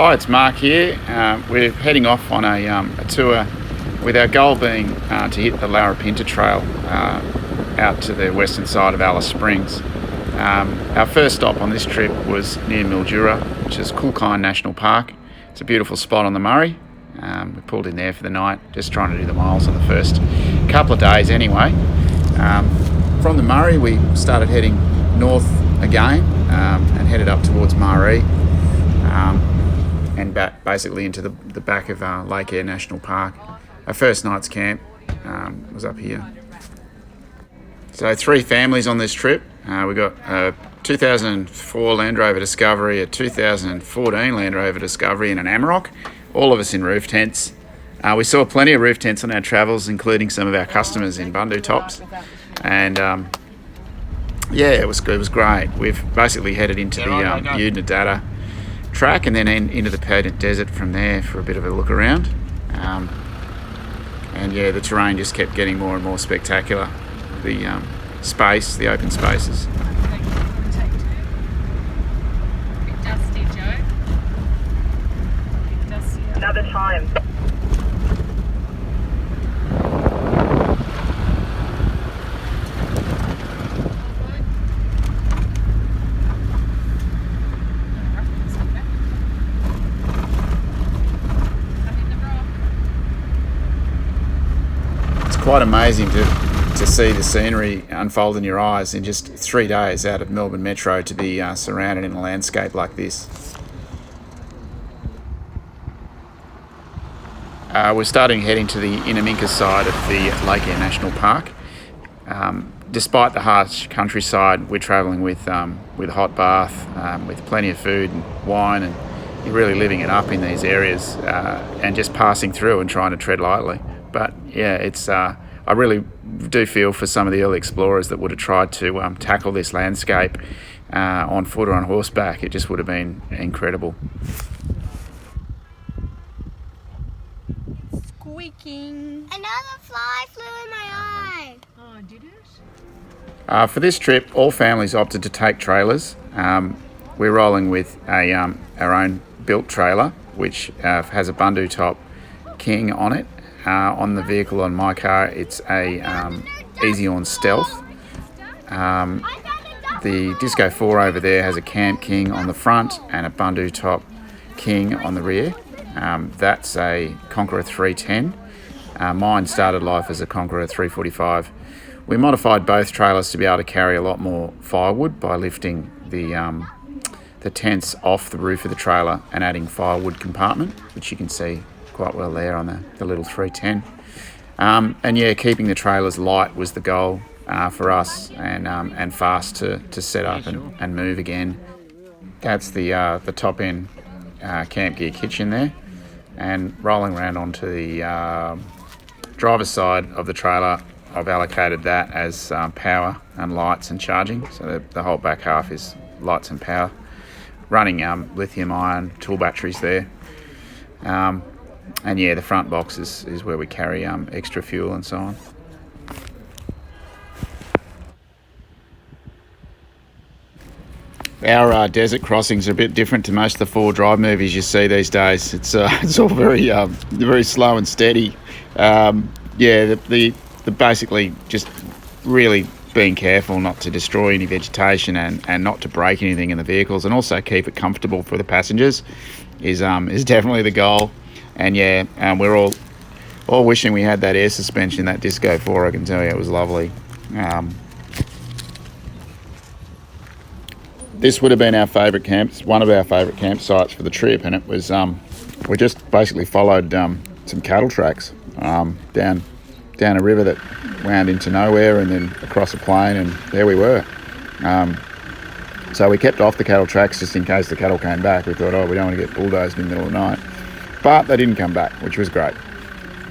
Hi, it's Mark here. We're heading off on a tour with our goal being to hit the Larapinta Trail out to the western side of Alice Springs. Our first stop on this trip was near Mildura, which is Kulkyne National Park. It's a beautiful spot on the Murray. We pulled in there for the night, just trying to do the miles on the first couple of days anyway. From the Murray, we started heading north again and headed up towards Maree. And back basically into the back of Lake Eyre National Park. Our first night's camp was up here. So 3 families on this trip. We got a 2004 Land Rover Discovery, a 2014 Land Rover Discovery and an Amarok, all of us in roof tents. We saw plenty of roof tents on our travels, including some of our customers in Bundu tops. And yeah, it was great. We've basically headed into the Udna Data track and then into the Padant Desert from there for a bit of a look around. And yeah, the terrain just kept getting more and more spectacular. The open spaces. Another time. Quite amazing to see the scenery unfold in your eyes in just 3 days out of Melbourne Metro, to be surrounded in a landscape like this. We're starting heading to the Inaminka side of the Lake Eyre National Park. Despite the harsh countryside, we're travelling with a hot bath, with plenty of food and wine, and you're really living it up in these areas and just passing through and trying to tread lightly. But yeah, it's I really do feel for some of the early explorers that would have tried to tackle this landscape on foot or on horseback. It just would have been incredible. Squeaking. Another fly flew in my eye. Oh, did it? For this trip, all families opted to take trailers. We're rolling with our own built trailer, which has a Bundu top King on it. On the vehicle on my car, it's a Easy-On Stealth. The Disco 4 over there has a Camp King on the front and a Bundu top King on the rear. That's a Conqueror 310. Mine started life as a Conqueror 345. We modified both trailers to be able to carry a lot more firewood by lifting the tents off the roof of the trailer and adding firewood compartment, which you can see quite well there on the little 310. And yeah, keeping the trailers light was the goal for us, and fast to set up and move again. That's the top end camp gear kitchen there, and rolling around onto the driver's side of the trailer, I've allocated that as power and lights and charging, so the whole back half is lights and power, running lithium ion tool batteries there. And yeah, the front box is where we carry extra fuel and so on. Our desert crossings are a bit different to most of the 4-drive movies you see these days. It's all very slow and steady. Yeah, the basically just really being careful not to destroy any vegetation and not to break anything in the vehicles, and also keep it comfortable for the passengers is definitely the goal. And yeah, we're all wishing we had that air suspension, that Disco 4. I can tell you, it was lovely. This would have been our favourite camp, one of our favourite campsites for the trip, and it was we just basically followed some cattle tracks down a river that wound into nowhere and then across a plain, and there we were. So we kept off the cattle tracks just in case the cattle came back. We thought, we don't want to get bulldozed in the middle of the night. But they didn't come back, which was great.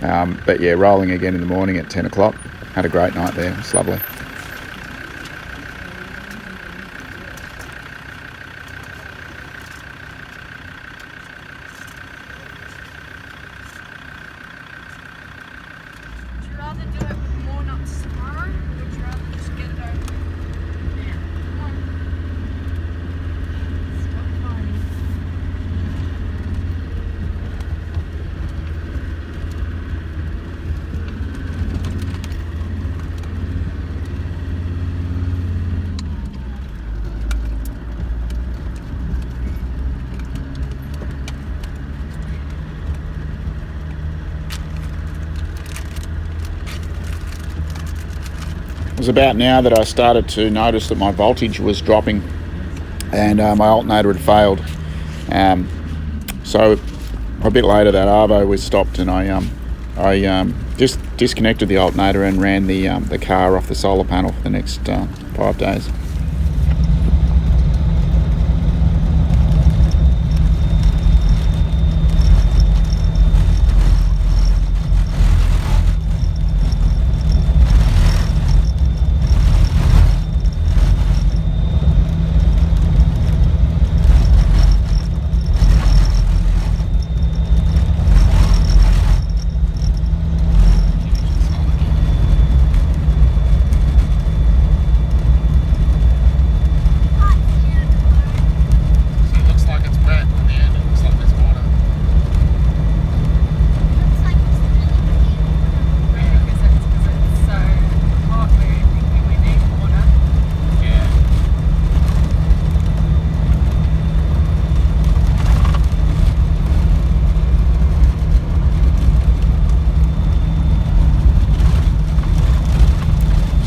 But yeah, rolling again in the morning at 10 o'clock. Had a great night there. It's lovely. Would you rather do it with more nuts tomorrow, or would you rather just get it over now? Come on. Stop fighting. was about now that I started to notice that my voltage was dropping, and my alternator had failed. So a bit later, that arvo was stopped, and I just disconnected the alternator and ran the car off the solar panel for the next 5 days.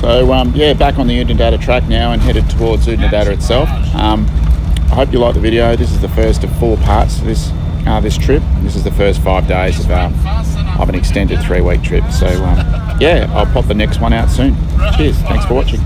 So yeah, back on the Oodnadatta track now and headed towards Oodnadatta itself. I hope you like the video. This is the first of 4 parts to this trip. This is the first 5 days of an extended 3-week trip. So yeah, I'll pop the next one out soon. Cheers, thanks for watching.